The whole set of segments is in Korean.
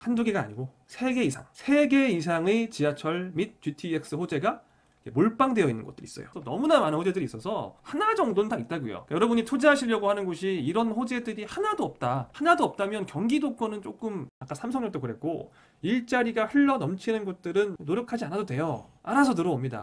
한두 개가 아니고 3개 이상, 3개 이상의 지하철 및 GTX 호재가 몰빵되어 있는 곳들이 있어요. 또 너무나 많은 호재들이 있어서 하나 정도는 다 있다고요. 그러니까 여러분이 투자하시려고 하는 곳이 이런 호재들이 하나도 없다. 하나도 없다면 경기도권은 조금, 아까 삼성역도 그랬고, 일자리가 흘러 넘치는 곳들은 노력하지 않아도 돼요. 알아서 들어옵니다.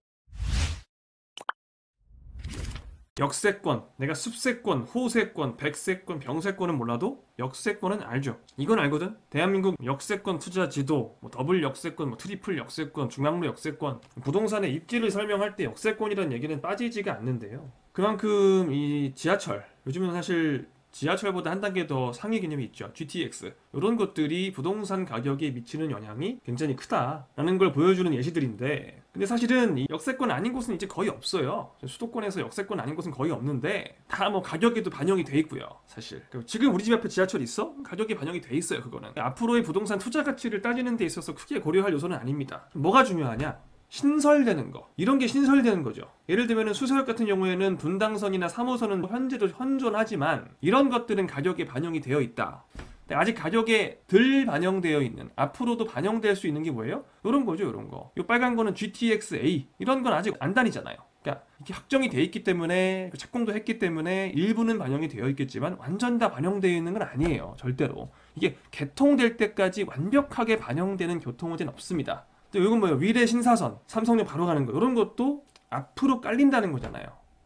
역세권, 내가 숲세권, 호세권, 백세권, 병세권은 몰라도 역세권은 알죠. 이건 알거든. 대한민국 역세권 투자 지도, 더블 역세권, 트리플 역세권, 중앙로 역세권, 부동산의 입지를 설명할 때 역세권이라는 얘기는 빠지지가 않는데요. 그만큼 이 지하철, 요즘은 사실 지하철보다 한 단계 더 상위 개념이 있죠. GTX. 이런 것들이 부동산 가격에 미치는 영향이 굉장히 크다라는 걸 보여주는 예시들인데, 근데 사실은 이 역세권 아닌 곳은 이제 거의 없어요. 수도권에서 역세권 아닌 곳은 거의 없는데 다 뭐 가격에도 반영이 돼 있고요. 사실 지금 우리 집 앞에 지하철 있어? 가격이 반영이 돼 있어요. 그거는 앞으로의 부동산 투자 가치를 따지는 데 있어서 크게 고려할 요소는 아닙니다. 뭐가 중요하냐? 신설되는 거, 이런 게 신설되는 거죠. 예를 들면 수서역 같은 경우에는 분당선이나 3호선은 현재도 현존하지만 이런 것들은 가격에 반영이 되어 있다. 근데 아직 가격에 덜 반영되어 있는, 앞으로도 반영될 수 있는 게 뭐예요? 이런 거죠. 이런 거. 이 빨간 거는 GTX-A, 이런 건 아직 안 다니잖아요. 그러니까 이게 확정이 돼 있기 때문에, 착공도 했기 때문에 일부는 반영이 되어 있겠지만 완전 다 반영되어 있는 건 아니에요. 절대로. 이게 개통될 때까지 완벽하게 반영되는 교통호재는 없습니다. 또 이건 뭐예요? 위례 신사선, 삼성역 바로 가는 거, 이런 것도 앞으로 깔린다는 거잖아요.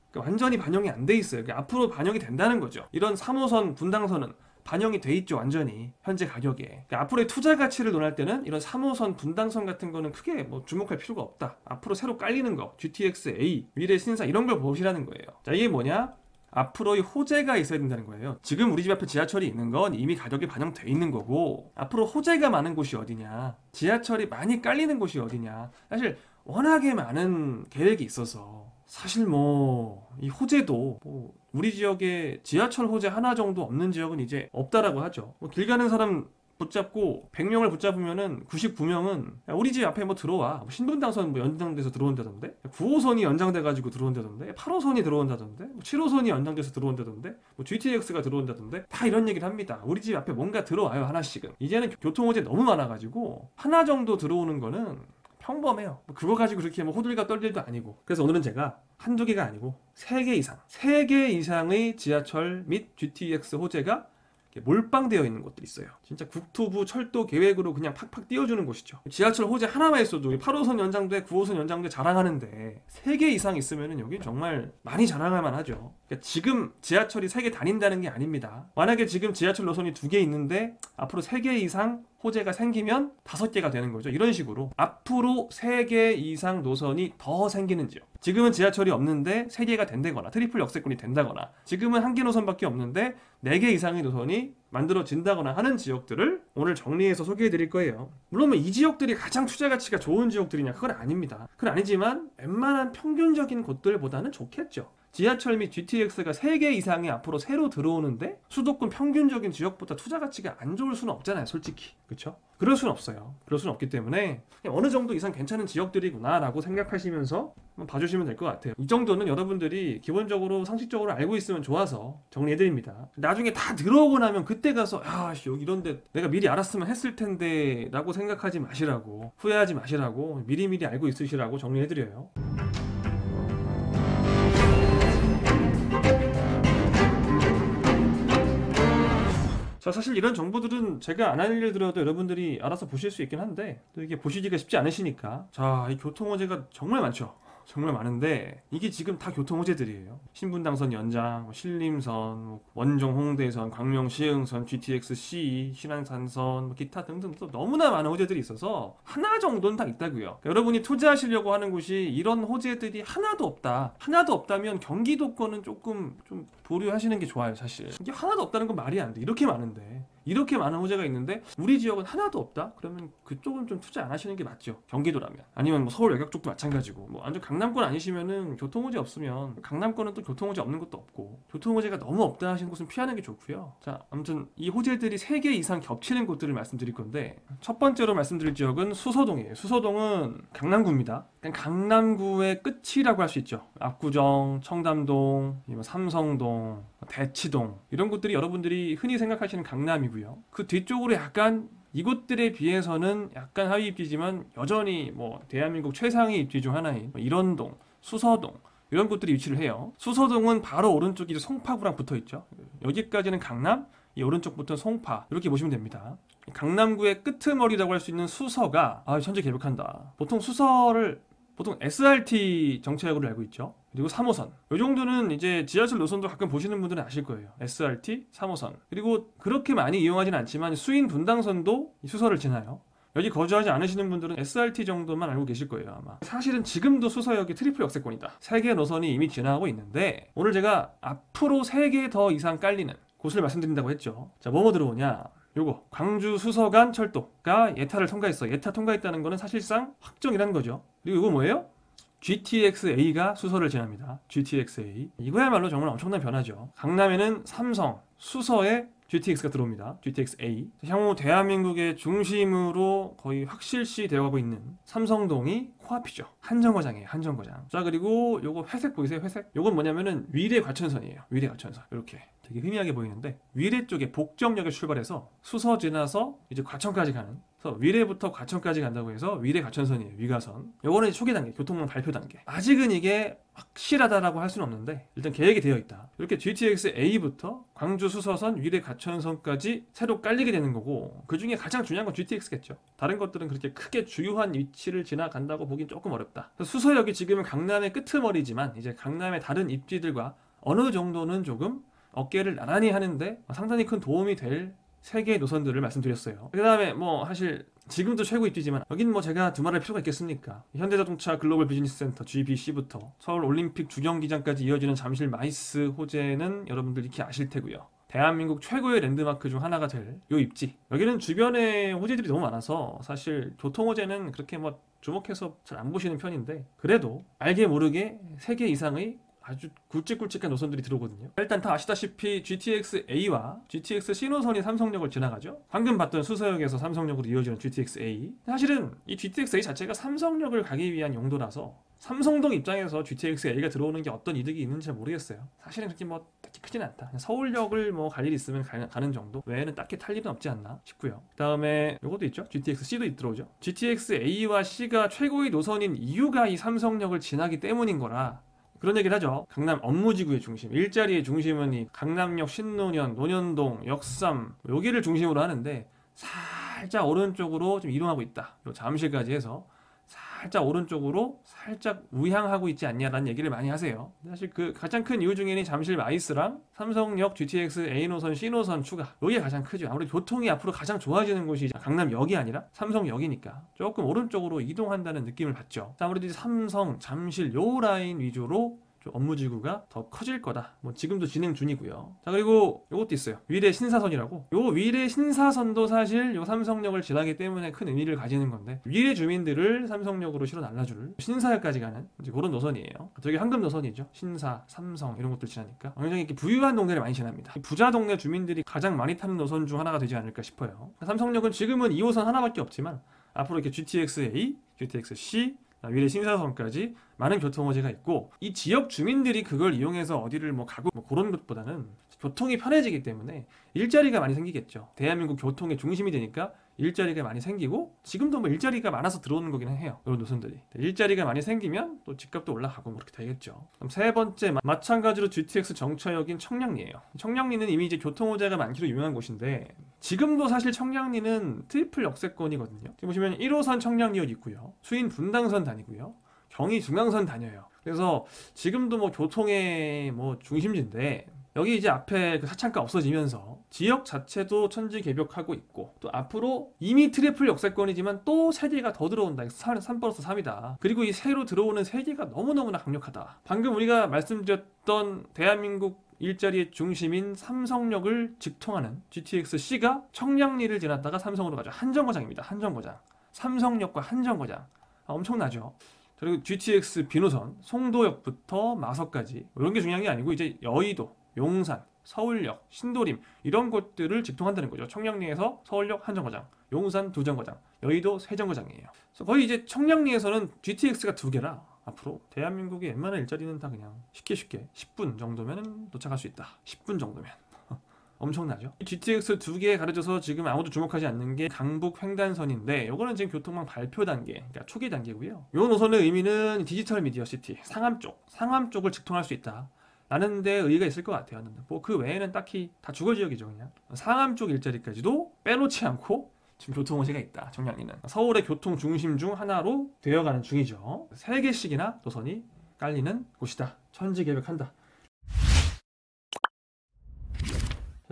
그러니까 완전히 반영이 안 돼 있어요. 그러니까 앞으로 반영이 된다는 거죠. 이런 3호선, 분당선은 반영이 돼 있죠. 완전히 현재 가격에. 그러니까 앞으로의 투자 가치를 논할 때는 이런 3호선, 분당선 같은 거는 크게 뭐 주목할 필요가 없다. 앞으로 새로 깔리는 거, GTX-A, 위례 신사, 이런 걸 보시라는 거예요. 자, 이게 뭐냐? 앞으로의 호재가 있어야 된다는 거예요. 지금 우리 집 앞에 지하철이 있는 건 이미 가격에 반영돼 있는 거고, 앞으로 호재가 많은 곳이 어디냐, 지하철이 많이 깔리는 곳이 어디냐. 사실 워낙에 많은 계획이 있어서 사실 뭐 이 호재도 우리 지역에 지하철 호재 하나 정도 없는 지역은 이제 없다라고 하죠. 길 가는 사람 붙잡고 100명을 붙잡으면은 99명은 우리 집 앞에 뭐 들어와, 신분당선 뭐 연장돼서 들어온다던데, 9호선이 연장돼가지고 들어온다던데, 8호선이 들어온다던데, 7호선이 연장돼서 들어온다던데, GTX가 들어온다던데, 다 이런 얘기를 합니다. 우리 집 앞에 뭔가 들어와요. 하나씩은. 이제는 교통호재 너무 많아가지고 하나 정도 들어오는 거는 평범해요. 그거 가지고 그렇게 뭐 호들갑 떨 일도 아니고. 그래서 오늘은 제가 한두 개가 아니고 3개 이상, 3개 이상의 지하철 및 GTX 호재가 몰빵되어 있는 곳들이 있어요. 진짜 국토부 철도 계획으로 그냥 팍팍 띄워주는 곳이죠. 지하철 호재 하나만 있어도 8호선 연장돼, 9호선 연장돼 자랑하는데 3개 이상 있으면 여기 정말 많이 자랑할 만하죠. 그러니까 지금 지하철이 3개 다닌다는 게 아닙니다. 만약에 지금 지하철 노선이 2개 있는데 앞으로 3개 이상 호재가 생기면 5개가 되는 거죠. 이런 식으로 앞으로 3개 이상 노선이 더 생기는 지역, 지금은 지하철이 없는데 3개가 된다거나 트리플 역세권이 된다거나, 지금은 1개 노선밖에 없는데 4개 이상의 노선이 만들어진다거나 하는 지역들을 오늘 정리해서 소개해 드릴 거예요. 물론 이 지역들이 가장 투자 가치가 좋은 지역들이냐, 그건 아닙니다. 그건 아니지만 웬만한 평균적인 곳들보다는 좋겠죠. 지하철 및 GTX가 3개 이상이 앞으로 새로 들어오는데 수도권 평균적인 지역보다 투자 가치가 안 좋을 수는 없잖아요. 솔직히. 그렇죠? 그럴 수는 없어요. 그럴 수는 없기 때문에 어느 정도 이상 괜찮은 지역들이구나 라고 생각하시면서 한번 봐주시면 될 것 같아요. 이 정도는 여러분들이 기본적으로 상식적으로 알고 있으면 좋아서 정리해드립니다. 나중에 다 들어오고 나면 그때 가서 여기 이런데 내가 미리 알았으면 했을 텐데 라고 생각하지 마시라고, 후회하지 마시라고, 미리미리 알고 있으시라고 정리해드려요. 자, 사실 이런 정보들은 제가 안 알려드려도 여러분들이 알아서 보실 수 있긴 한데, 또 이게 보시기가 쉽지 않으시니까. 자, 이 교통호재가 정말 많죠. 정말 많은데 이게 지금 다 교통호재들이에요. 신분당선 연장, 신림선, 원종 홍대선, 광명 시흥선, GTX-C, 신안산선, 기타 등등 또 너무나 많은 호재들이 있어서 하나 정도는 다 있다고요. 그러니까 여러분이 투자하시려고 하는 곳이 이런 호재들이 하나도 없다. 하나도 없다면 경기도권은 조금 좀 보류하시는 게 좋아요. 사실 이게 하나도 없다는 건 말이 안 돼. 이렇게 많은데, 이렇게 많은 호재가 있는데 우리 지역은 하나도 없다? 그러면 그쪽은 좀 투자 안 하시는 게 맞죠. 경기도라면. 아니면 뭐 서울 외곽 쪽도 마찬가지고, 뭐 완전 강남권 아니시면은 교통호재 없으면, 강남권은 또 교통호재 없는 것도 없고, 교통호재가 너무 없다 하시는 곳은 피하는 게 좋고요. 자, 아무튼 이 호재들이 3개 이상 겹치는 곳들을 말씀드릴 건데, 첫 번째로 말씀드릴 지역은 수서동이에요. 수서동은 강남구입니다. 강남구의 끝이라고 할 수 있죠. 압구정, 청담동, 삼성동, 대치동, 이런 곳들이 여러분들이 흔히 생각하시는 강남이고요. 그 뒤쪽으로 약간 이곳들에 비해서는 약간 하위 입지지만 여전히 뭐 대한민국 최상위 입지 중 하나인 뭐 일원동, 수서동 이런 곳들이 위치를 해요. 수서동은 바로 오른쪽이 이제 송파구랑 붙어 있죠. 여기까지는 강남, 이 오른쪽부터 송파 이렇게 보시면 됩니다. 강남구의 끄트머리라고 할 수 있는 수서가 현재 개벽한다. 보통 SRT 정차역으로 알고 있죠. 그리고 3호선. 이 정도는 이제 지하철 노선도 가끔 보시는 분들은 아실 거예요. SRT, 3호선. 그리고 그렇게 많이 이용하진 않지만 수인 분당선도 이 수서를 지나요. 여기 거주하지 않으시는 분들은 SRT 정도만 알고 계실 거예요, 아마. 사실은 지금도 수서역이 트리플 역세권이다. 3개 노선이 이미 지나가고 있는데 오늘 제가 앞으로 3개 더 이상 깔리는 곳을 말씀드린다고 했죠. 자, 뭐뭐 들어오냐? 요거 광주 수서간 철도가 예타를 통과했어. 예타 통과했다는 거는 사실상 확정이라는 거죠. 그리고 이거 뭐예요? GTX-A가 수서를 지납니다. GTX-A. 이거야말로 정말 엄청난 변화죠. 강남에는 삼성, 수서에 GTX가 들어옵니다. GTX-A. 향후 대한민국의 중심으로 거의 확실시 되어가고 있는 삼성동이 코앞이죠. 한정거장이에요. 한정거장. 자, 그리고 요거 회색 보이세요? 회색? 요건 뭐냐면은 위례 과천선이에요. 위례 과천선. 이렇게 되게 희미하게 보이는데 위례 쪽에 복정역에 출발해서 수서 지나서 이제 과천까지 가는, 그래서 위례부터 과천까지 간다고 해서 위례 과천선이에요. 위가선. 요거는 초기 단계, 교통망 발표 단계. 아직은 이게 확실하다라고 할 수는 없는데 일단 계획이 되어 있다. 이렇게 GTX-A부터 광주 수서선, 위례 과천선까지 새로 깔리게 되는 거고, 그 중에 가장 중요한 건 GTX겠죠. 다른 것들은 그렇게 크게 주요한 위치를 지나간다고 보긴 조금 어렵다. 수서역이 지금은 강남의 끄트머리지만 이제 강남의 다른 입지들과 어느 정도는 조금 어깨를 나란히 하는데 상당히 큰 도움이 될 3개의 노선들을 말씀드렸어요. 그 다음에 뭐 사실 지금도 최고 입지지만 여긴 뭐 제가 두말할 필요가 있겠습니까? 현대자동차 글로벌 비즈니스 센터 GBC부터 서울 올림픽 주경기장까지 이어지는 잠실 마이스 호재는 여러분들 익히 아실 테고요. 대한민국 최고의 랜드마크 중 하나가 될 요 입지. 여기는 주변에 호재들이 너무 많아서 사실 교통 호재는 그렇게 뭐 주목해서 잘 안 보시는 편인데, 그래도 알게 모르게 3개 이상의 아주 굵직굵직한 노선들이 들어오거든요. 일단 다 아시다시피 GTX-A와 GTX-C 노선이 삼성역을 지나가죠. 방금 봤던 수서역에서 삼성역으로 이어지는 GTX-A. 사실은 이 GTX-A 자체가 삼성역을 가기 위한 용도라서 삼성동 입장에서 GTX-A가 들어오는 게 어떤 이득이 있는지 잘 모르겠어요. 사실은 그렇게 뭐 딱히 크진 않다. 그냥 서울역을 뭐 갈 일이 있으면 가는 정도 외에는 딱히 탈 일은 없지 않나 싶고요. 그 다음에 요것도 있죠. GTX-C도 들어오죠. GTX-A와 C가 최고의 노선인 이유가 이 삼성역을 지나기 때문인 거라 그런 얘기를 하죠. 강남 업무지구의 중심, 일자리의 중심은 이 강남역, 신논현, 논현동, 역삼 여기를 중심으로 하는데 살짝 오른쪽으로 좀 이동하고 있다. 잠실까지 해서 살짝 오른쪽으로 살짝 우향하고 있지 않냐라는 얘기를 많이 하세요. 사실 그 가장 큰 이유 중에는 잠실 마이스랑 삼성역 GTX A 노선, C 노선 추가, 이게 가장 크죠. 아무래도 교통이 앞으로 가장 좋아지는 곳이 강남역이 아니라 삼성역이니까 조금 오른쪽으로 이동한다는 느낌을 받죠. 아무래도 삼성, 잠실 요 라인 위주로 업무지구가 더 커질 거다. 뭐 지금도 진행 중이고요. 자, 그리고 요것도 있어요. 위례 신사선이라고. 요 위례 신사선도 사실 요 삼성역을 지나기 때문에 큰 의미를 가지는 건데, 위례 주민들을 삼성역으로 실어 날라줄 신사역까지 가는 이제 그런 노선이에요. 되게 황금 노선이죠. 신사, 삼성 이런 것들 지나니까 굉장히 이렇게 부유한 동네를 많이 지납니다. 부자 동네 주민들이 가장 많이 타는 노선 중 하나가 되지 않을까 싶어요. 삼성역은 지금은 2호선 하나밖에 없지만 앞으로 이렇게 GTX-A, GTX-C, 위례 신사선까지 많은 교통 호재가 있고, 이 지역 주민들이 그걸 이용해서 어디를 뭐 가고 뭐 그런 것보다는 교통이 편해지기 때문에 일자리가 많이 생기겠죠. 대한민국 교통의 중심이 되니까 일자리가 많이 생기고, 지금도 뭐 일자리가 많아서 들어오는 거긴 해요. 이런 노선들이. 일자리가 많이 생기면 또 집값도 올라가고 뭐 그렇게 되겠죠. 그럼 세 번째, 마찬가지로 GTX 정차역인 청량리예요. 청량리는 이미 이제 교통 호재가 많기로 유명한 곳인데, 지금도 사실 청량리는 트리플 역세권이거든요. 지금 보시면 1호선 청량리역 있고요, 수인 분당선 다니고요, 경의 중앙선 다녀요. 그래서 지금도 뭐 교통의 뭐 중심지인데, 여기 이제 앞에 그 사창가 없어지면서 지역 자체도 천지개벽하고 있고, 또 앞으로 이미 트리플 역세권이지만 또 3개가 더 들어온다. 3+3이다. 그리고 이 새로 들어오는 3개가 너무너무나 강력하다. 방금 우리가 말씀드렸던 대한민국 일자리의 중심인 삼성역을 직통하는 GTX-C가 청량리를 지났다가 삼성으로 가죠. 한정거장입니다. 한정거장. 삼성역과 한정거장. 엄청나죠. 그리고 GTX B노선, 송도역부터 마석까지 이런 게 중요한 게 아니고, 이제 여의도, 용산, 서울역, 신도림 이런 곳들을 직통한다는 거죠. 청량리에서 서울역 한정거장, 용산 2정거장, 여의도 3정거장이에요. 그래서 거의 이제 청량리에서는 GTX가 2개라 앞으로 대한민국의 웬만한 일자리는 다 그냥 쉽게 10분 정도면 도착할 수 있다. 10분 정도면 엄청나죠. GTX 두 개 가려져서 지금 아무도 주목하지 않는 게 강북 횡단선인데 요거는 지금 교통망 발표 단계, 그러니까 초기 단계고요. 요 노선의 의미는 디지털 미디어 시티, 상암 쪽을 직통할 수 있다 라는 데 의의가 있을 것 같아요. 뭐 그 외에는 딱히 다 주거 지역이죠. 그냥 상암 쪽 일자리까지도 빼놓지 않고 지금 교통호재가 있다. 청량리는 서울의 교통 중심 중 하나로 되어가는 중이죠. 3개씩이나 노선이 깔리는 곳이다. 천지개벽한다.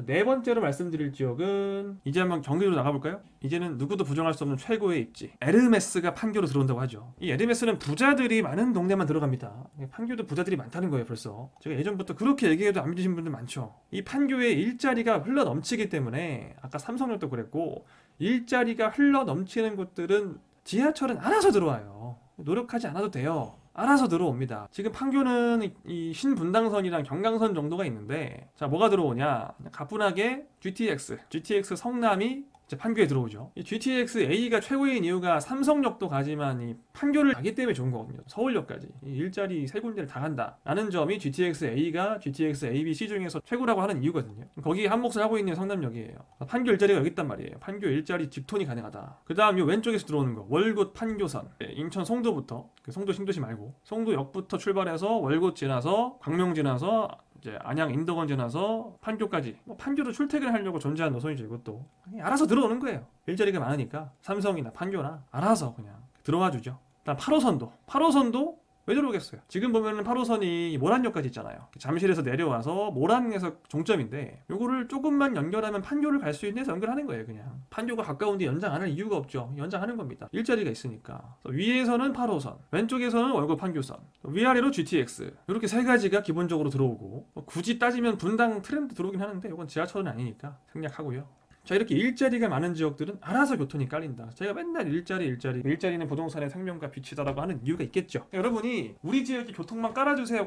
네 번째로 말씀드릴 지역은 이제 한번 경기도로 나가볼까요? 이제는 누구도 부정할 수 없는 최고의 입지, 에르메스가 판교로 들어온다고 하죠. 이 에르메스는 부자들이 많은 동네만 들어갑니다. 판교도 부자들이 많다는 거예요. 벌써 제가 예전부터 그렇게 얘기해도 안 믿으신 분들 많죠. 이 판교에 일자리가 흘러 넘치기 때문에 아까 삼성역도 그랬고, 일자리가 흘러 넘치는 곳들은 지하철은 알아서 들어와요. 노력하지 않아도 돼요. 알아서 들어옵니다. 지금 판교는 이 신분당선이랑 경강선 정도가 있는데, 자, 뭐가 들어오냐? 가뿐하게 GTX 성남이 이제 판교에 들어오죠. 이 GTX A가 최고인 이유가 삼성역도 가지만 이 판교를 가기 때문에 좋은 거거든요. 서울역까지 이 일자리 세 군데를 다 간다 라는 점이 GTX A가 GTX ABC 중에서 최고라고 하는 이유거든요. 거기 한 몫을 하고 있는 성남역이에요. 판교 일자리가 여기 있단 말이에요. 판교 일자리 직통이 가능하다. 그 다음 이 왼쪽에서 들어오는 거 월곶 판교선, 인천 송도부터, 송도 신도시 말고 송도역부터 출발해서 월곶 지나서 광명 지나서 이제 안양 인덕원 지나서 판교까지, 뭐 판교로 출퇴근을 하려고 존재한 노선이죠. 이것도 알아서 들어오는 거예요. 일자리가 많으니까 삼성이나 판교나 알아서 그냥 들어와 주죠. 일단 8호선도 왜 들어오겠어요? 지금 보면은 8호선이 모란역까지 있잖아요. 잠실에서 내려와서 모란에서 종점인데 요거를 조금만 연결하면 판교를 갈 수 있는 데서 연결하는 거예요. 그냥 판교가 가까운데 연장 안 할 이유가 없죠. 연장하는 겁니다. 일자리가 있으니까. 위에서는 8호선, 왼쪽에서는 월곶 판교선, 위아래로 GTX, 이렇게 세 가지가 기본적으로 들어오고, 굳이 따지면 분당 트램도 들어오긴 하는데 이건 지하철은 아니니까 생략하고요. 자, 이렇게 일자리가 많은 지역들은 알아서 교통이 깔린다. 제가 맨날 일자리는 부동산의 생명과 빛이다라고 하는 이유가 있겠죠. 여러분이 우리 지역에 교통망 깔아주세요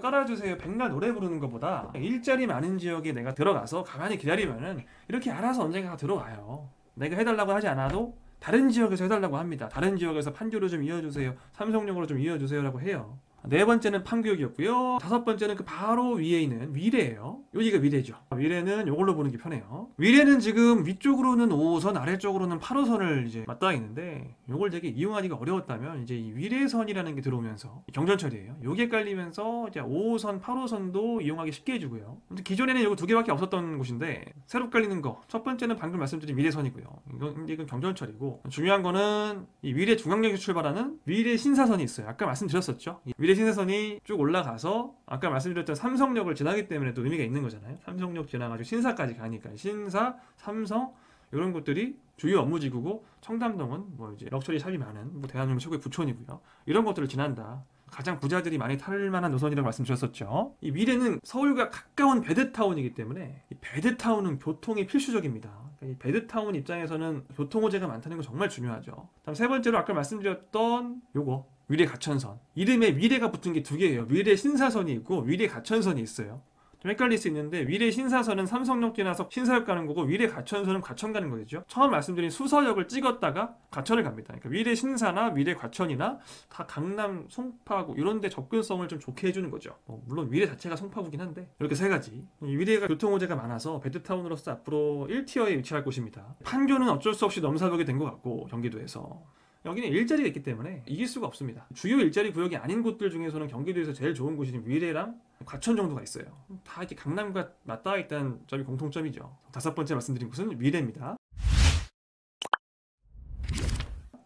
백날 노래 부르는 것보다 일자리 많은 지역에 내가 들어가서 가만히 기다리면은 이렇게 알아서 언젠가 들어와요. 내가 해달라고 하지 않아도 다른 지역에서 해달라고 합니다. 다른 지역에서 판교로 좀 이어주세요, 삼성역으로 좀 이어주세요 라고 해요. 네 번째는 판교역이었고요. 다섯 번째는 그 바로 위에 있는 위례예요. 여기가 위례죠. 위례는 이걸로 보는 게 편해요. 위례는 지금 위쪽으로는 5호선, 아래쪽으로는 8호선을 이제 맞닿아 있는데, 이걸 되게 이용하기가 어려웠다면 이제 이 위례선이라는 게 들어오면서 경전철이에요. 요게 깔리면서 이제 5호선, 8호선도 이용하기 쉽게 해주고요. 근데 기존에는 이거 두 개밖에 없었던 곳인데 새로 깔리는 거, 첫 번째는 방금 말씀드린 위례선이고요. 이건 경전철이고, 중요한 거는 이 위례 중앙역에서 출발하는 위례 신사선이 있어요. 아까 말씀드렸었죠. 위례 신사선이 쭉 올라가서 아까 말씀드렸던 삼성역을 지나기 때문에 또 의미가 있는 거잖아요. 삼성역 지나가지고 신사까지 가니까 신사, 삼성 이런 곳들이 주요 업무지구고, 청담동은 뭐 이제 럭셔리 샵이 많은 뭐 대한민국 최고의 부촌이고요. 이런 것들을 지난다. 가장 부자들이 많이 탈 만한 노선이라고 말씀드렸었죠. 이 위례는 서울과 가까운 베드타운이기 때문에 이 베드타운은 교통이 필수적입니다. 그러니까 이 베드타운 입장에서는 교통호재가 많다는 건 정말 중요하죠. 다음 세 번째로 아까 말씀드렸던 요거 위례 가천선, 이름에 위례가 붙은 게 두 개예요. 위례 신사선이 있고 위례 가천선이 있어요. 좀 헷갈릴 수 있는데 위례 신사선은 삼성역 지나서 신사역 가는 거고, 위례 가천선은 과천 가는 거겠죠. 처음 말씀드린 수서역을 찍었다가 과천을 갑니다. 그러니까 위례 신사나 위례 과천이나 다 강남 송파구 이런 데 접근성을 좀 좋게 해주는 거죠. 물론 위례 자체가 송파구긴 한데 이렇게 세 가지. 이 위례가 교통호재가 많아서 베드타운으로서 앞으로 1티어에 위치할 곳입니다. 판교는 어쩔 수 없이 넘사벽이 된 것 같고, 경기도에서 여기는 일자리가 있기 때문에 이길 수가 없습니다. 주요 일자리 구역이 아닌 곳들 중에서는 경기도에서 제일 좋은 곳이 위례랑 과천 정도가 있어요. 다 이렇게 강남과 맞닿아 있다는 점이 공통점이죠. 다섯 번째 말씀드린 곳은 위례입니다.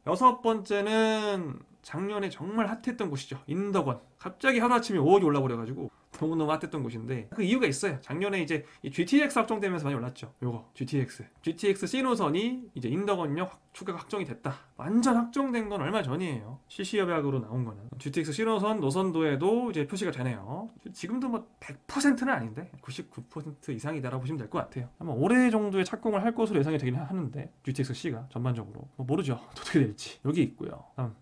여섯 번째는 작년에 정말 핫했던 곳이죠. 인덕원. 갑자기 하루아침에 5억이 올라버려가지고 너무너무 핫했던 곳인데 그 이유가 있어요. 작년에 이제 이 GTX 확정되면서 많이 올랐죠. 요거 GTX C노선이 이제 인덕원역 추가가 확정이 됐다. 완전 확정된 건 얼마 전이에요. CC협약으로 나온 거는 GTX C노선 노선도에도 이제 표시가 되네요. 지금도 뭐 100%는 아닌데 99% 이상이다라고 보시면 될 것 같아요. 아마 올해 정도에 착공을 할 것으로 예상이 되긴 하는데, GTX C가 전반적으로 모르죠. 어떻게 될지. 여기 있고요. 다음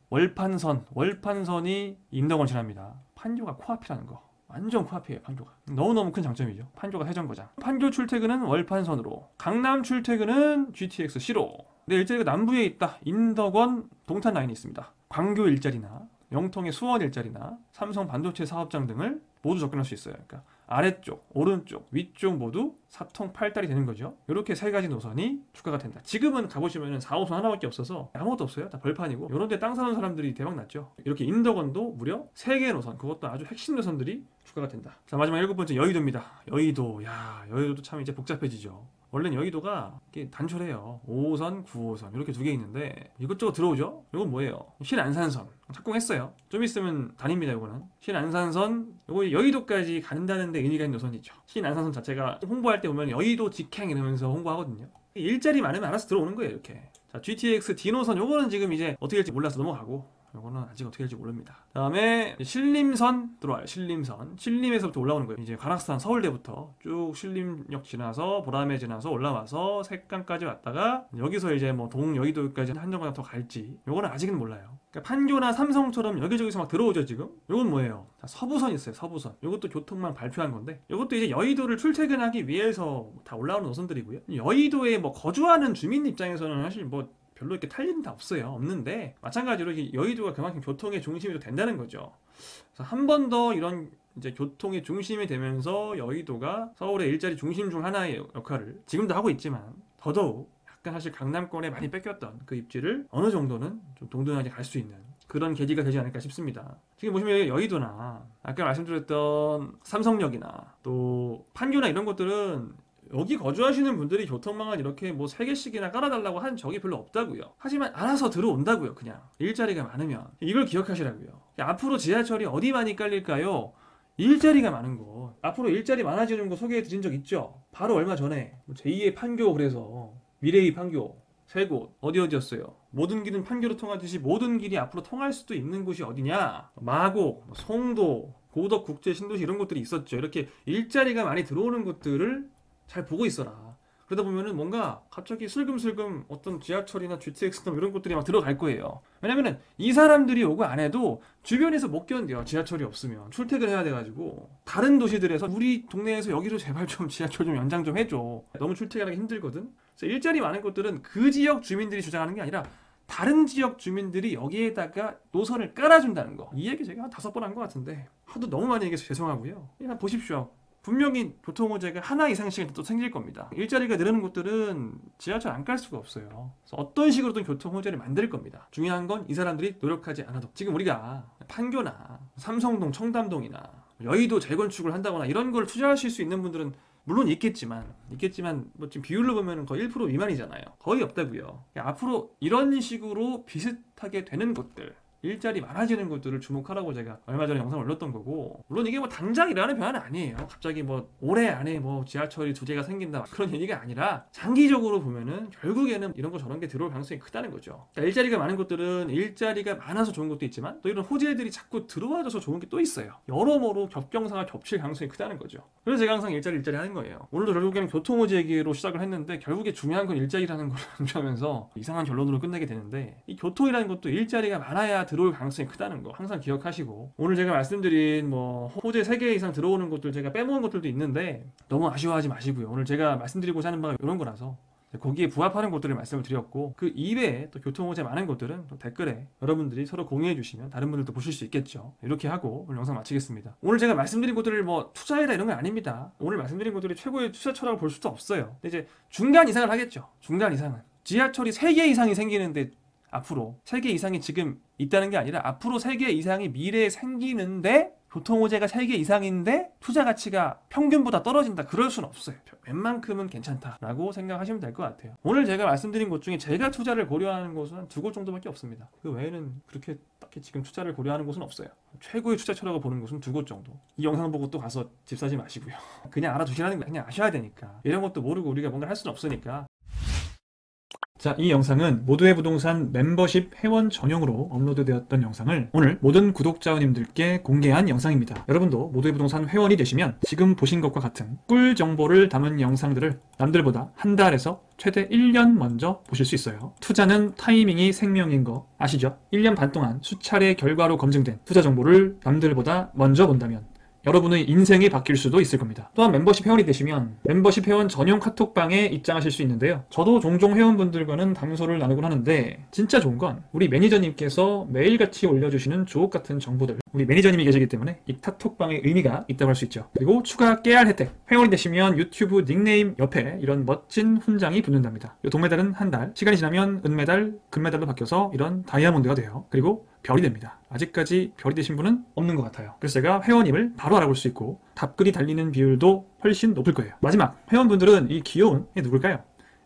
월판선이 인덕원 지납니다. 판교가 코앞이라는 거. 완전 코앞이에요. 판교가 너무너무 큰 장점이죠. 판교가 해전거장. 판교 출퇴근은 월판선으로, 강남 출퇴근은 GTX C로. 내 일자리가 남부에 있다. 인덕원 동탄 라인이 있습니다. 광교 일자리나 영통의 수원 일자리나 삼성 반도체 사업장 등을 모두 접근할 수 있어요. 그러니까 아래쪽, 오른쪽, 위쪽 모두 4통 8달이 되는 거죠. 이렇게 세 가지 노선이 추가가 된다. 지금은 가보시면 4호선 하나밖에 없어서 아무것도 없어요. 다 벌판이고 이런 데 땅 사는 사람들이 대박 났죠. 이렇게 인덕원도 무려 3개의 노선, 그것도 아주 핵심 노선들이 추가가 된다. 자, 마지막 7번째 여의도입니다. 여의도, 야, 여의도도 참 이제 복잡해지죠. 원래는 여의도가 이렇게 단촐해요. 5호선, 9호선 이렇게 2개 있는데 이것저것 들어오죠? 이건 뭐예요? 신안산선 착공했어요. 좀 있으면 다닙니다. 이거는 신안산선, 이거 여의도까지 간다는데 의미가 있는 노선이죠. 신안산선 자체가 홍보할 때 보면 여의도 직행 이러면서 홍보하거든요. 일자리 많으면 알아서 들어오는 거예요. 이렇게. 자, GTX D노선 요거는 지금 이제 어떻게 될지 몰라서 넘어가고, 요거는 아직 어떻게 될지 모릅니다. 다음에 신림선 들어와요. 신림에서부터 올라오는 거예요. 이제 관악산 서울대부터 쭉 신림역 지나서 보라매 지나서 올라와서 색강까지 왔다가 여기서 이제 뭐 동여의도까지 한정거장 더 갈지 요거는 아직은 몰라요. 그러니까 판교나 삼성처럼 여기저기서 막 들어오죠. 지금 요건 뭐예요? 자, 서부선 있어요. 서부선. 요것도 교통망 발표한 건데 요것도 이제 여의도를 출퇴근하기 위해서 다 올라오는 노선들이고요. 여의도에 뭐 거주하는 주민 입장에서는 사실 뭐 별로 이렇게 탈 일은 다 없어요. 없는데 마찬가지로 여의도가 그만큼 교통의 중심이 된다는 거죠. 그래서 한 번 더 이런 이제 교통의 중심이 되면서 여의도가 서울의 일자리 중심 중 하나의 역할을 지금도 하고 있지만 더더욱 약간 사실 강남권에 많이 뺏겼던 그 입지를 어느 정도는 좀 동등하게 갈 수 있는 그런 계기가 되지 않을까 싶습니다. 지금 보시면 여의도나 아까 말씀드렸던 삼성역이나 또 판교나 이런 것들은 여기 거주하시는 분들이 교통망을 이렇게 뭐 3개씩이나 깔아달라고 한 적이 별로 없다고요. 하지만 알아서 들어온다고요. 그냥 일자리가 많으면. 이걸 기억하시라고요. 앞으로 지하철이 어디 많이 깔릴까요? 일자리가 많은 곳. 앞으로 일자리 많아지는 곳 소개해 드린 적 있죠? 바로 얼마 전에 제2의 판교, 그래서 미래의 판교 3곳 어디였어요? 모든 길은 판교로 통하듯이 모든 길이 앞으로 통할 수도 있는 곳이 어디냐? 마곡, 송도, 고덕국제 신도시 이런 곳들이 있었죠. 이렇게 일자리가 많이 들어오는 곳들을 잘 보고 있어라. 그러다 보면은 뭔가 갑자기 슬금슬금 어떤 지하철이나 GTX나 이런 곳들이 막 들어갈 거예요. 왜냐면은 이 사람들이 오고 안 해도 주변에서 못 견뎌요. 지하철이 없으면 출퇴근해야 돼가지고 다른 도시들에서 우리 동네에서 여기로 제발 좀 지하철 좀 연장 좀 해줘. 너무 출퇴근하기 힘들거든. 그래서 일자리 많은 곳들은 그 지역 주민들이 주장하는 게 아니라 다른 지역 주민들이 여기에다가 노선을 깔아준다는 거. 이 얘기 제가 한 5번 한 것 같은데 하도 너무 많이 얘기해서 죄송하고요. 그냥 보십시오. 분명히 교통호재가 하나 이상씩은 또 생길 겁니다. 일자리가 늘는 곳들은 지하철 안 깔 수가 없어요. 그래서 어떤 식으로든 교통호재를 만들 겁니다. 중요한 건 이 사람들이 노력하지 않아도. 지금 우리가 판교나 삼성동, 청담동이나 여의도 재건축을 한다거나 이런 걸 투자하실 수 있는 분들은 물론 있겠지만 뭐 지금 비율로 보면 거의 1% 미만이잖아요. 거의 없다고요. 앞으로 이런 식으로 비슷하게 되는 곳들, 일자리 많아지는 것들을 주목하라고 제가 얼마 전에 영상을 올렸던 거고, 물론 이게 뭐 당장 일어나는 변화는 아니에요. 갑자기 뭐 올해 안에 뭐 지하철이 2개가 생긴다 그런 얘기가 아니라 장기적으로 보면은 결국에는 이런 거 저런 게 들어올 가능성이 크다는 거죠. 그러니까 일자리가 많은 곳들은 일자리가 많아서 좋은 것도 있지만 또 이런 호재들이 자꾸 들어와줘서 좋은 게 또 있어요. 여러모로 겹경사가 겹칠 가능성이 크다는 거죠. 그래서 제가 항상 일자리 하는 거예요. 오늘도 결국에는 교통호재 얘기로 시작을 했는데 결국에 중요한 건 일자리라는 걸 강조하면서 이상한 결론으로 끝내게 되는데, 이 교통이라는 것도 일자리가 많아야 들어올 가능성이 크다는 거 항상 기억하시고, 오늘 제가 말씀드린 뭐 호재 3개 이상 들어오는 것들 제가 빼먹은 것들도 있는데 너무 아쉬워하지 마시고요. 오늘 제가 말씀드리고자 하는 바가 이런 거라서 거기에 부합하는 곳들을 말씀을 드렸고, 그 이외에 또 교통호재 많은 곳들은 또 댓글에 여러분들이 서로 공유해 주시면 다른 분들도 보실 수 있겠죠. 이렇게 하고 오늘 영상 마치겠습니다. 오늘 제가 말씀드린 곳들을 뭐 투자해라 이런 건 아닙니다. 오늘 말씀드린 곳들이 최고의 투자처라고 볼 수도 없어요. 근데 이제 중간 이상을 하겠죠. 중간 이상은 지하철이 3개 이상이 생기는데, 앞으로 3개 이상이 지금 있다는 게 아니라 앞으로 3개 이상이 미래에 생기는데 교통호재가 3개 이상인데 투자 가치가 평균보다 떨어진다, 그럴 수는 없어요. 웬만큼은 괜찮다라고 생각하시면 될 것 같아요. 오늘 제가 말씀드린 곳 중에 제가 투자를 고려하는 곳은 한 2곳 정도밖에 없습니다. 그 외에는 그렇게 딱히 지금 투자를 고려하는 곳은 없어요. 최고의 투자처라고 보는 곳은 2곳 정도. 이 영상 보고 또 가서 집 사지 마시고요. 그냥 알아두시라는 거, 그냥 아셔야 되니까. 이런 것도 모르고 우리가 뭔가 할 수는 없으니까. 자, 이 영상은 모두의 부동산 멤버십 회원 전용으로 업로드되었던 영상을 오늘 모든 구독자님들께 공개한 영상입니다. 여러분도 모두의 부동산 회원이 되시면 지금 보신 것과 같은 꿀 정보를 담은 영상들을 남들보다 한 달에서 최대 1년 먼저 보실 수 있어요. 투자는 타이밍이 생명인 거 아시죠? 1년 반 동안 수차례 결과로 검증된 투자 정보를 남들보다 먼저 본다면 여러분의 인생이 바뀔 수도 있을 겁니다. 또한 멤버십 회원이 되시면 멤버십 회원 전용 카톡방에 입장하실 수 있는데요. 저도 종종 회원분들과는 담소를 나누곤 하는데 진짜 좋은 건 우리 매니저님께서 매일같이 올려주시는 주옥 같은 정보들, 우리 매니저님이 계시기 때문에 이 카톡방의 의미가 있다고 할 수 있죠. 그리고 추가 깨알 혜택. 회원이 되시면 유튜브 닉네임 옆에 이런 멋진 훈장이 붙는답니다. 이 동메달은 한 달, 시간이 지나면 은메달, 금메달로 바뀌어서 이런 다이아몬드가 돼요. 그리고 별이 됩니다. 아직까지 별이 되신 분은 없는 것 같아요. 그래서 제가 회원임을 바로 알아볼 수 있고 답글이 달리는 비율도 훨씬 높을 거예요. 마지막, 회원분들은 이 귀여운 게 누굴까요?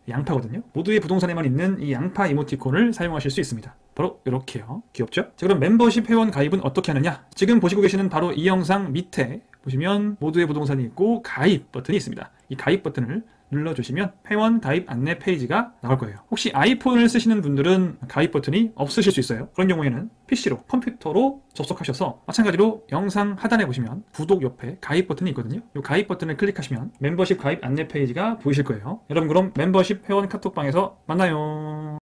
양파거든요. 모두의 부동산에만 있는 이 양파 이모티콘을 사용하실 수 있습니다. 바로 이렇게요. 귀엽죠? 자, 그럼 멤버십 회원 가입은 어떻게 하느냐? 지금 보시고 계시는 바로 이 영상 밑에 보시면 모두의 부동산이 있고 가입 버튼이 있습니다. 이 가입 버튼을 눌러주시면 회원 가입 안내 페이지가 나올 거예요. 혹시 아이폰을 쓰시는 분들은 가입 버튼이 없으실 수 있어요. 그런 경우에는 PC로, 컴퓨터로 접속하셔서 마찬가지로 영상 하단에 보시면 구독 옆에 가입 버튼이 있거든요. 이 가입 버튼을 클릭하시면 멤버십 가입 안내 페이지가 보이실 거예요. 여러분 그럼 멤버십 회원 카톡방에서 만나요.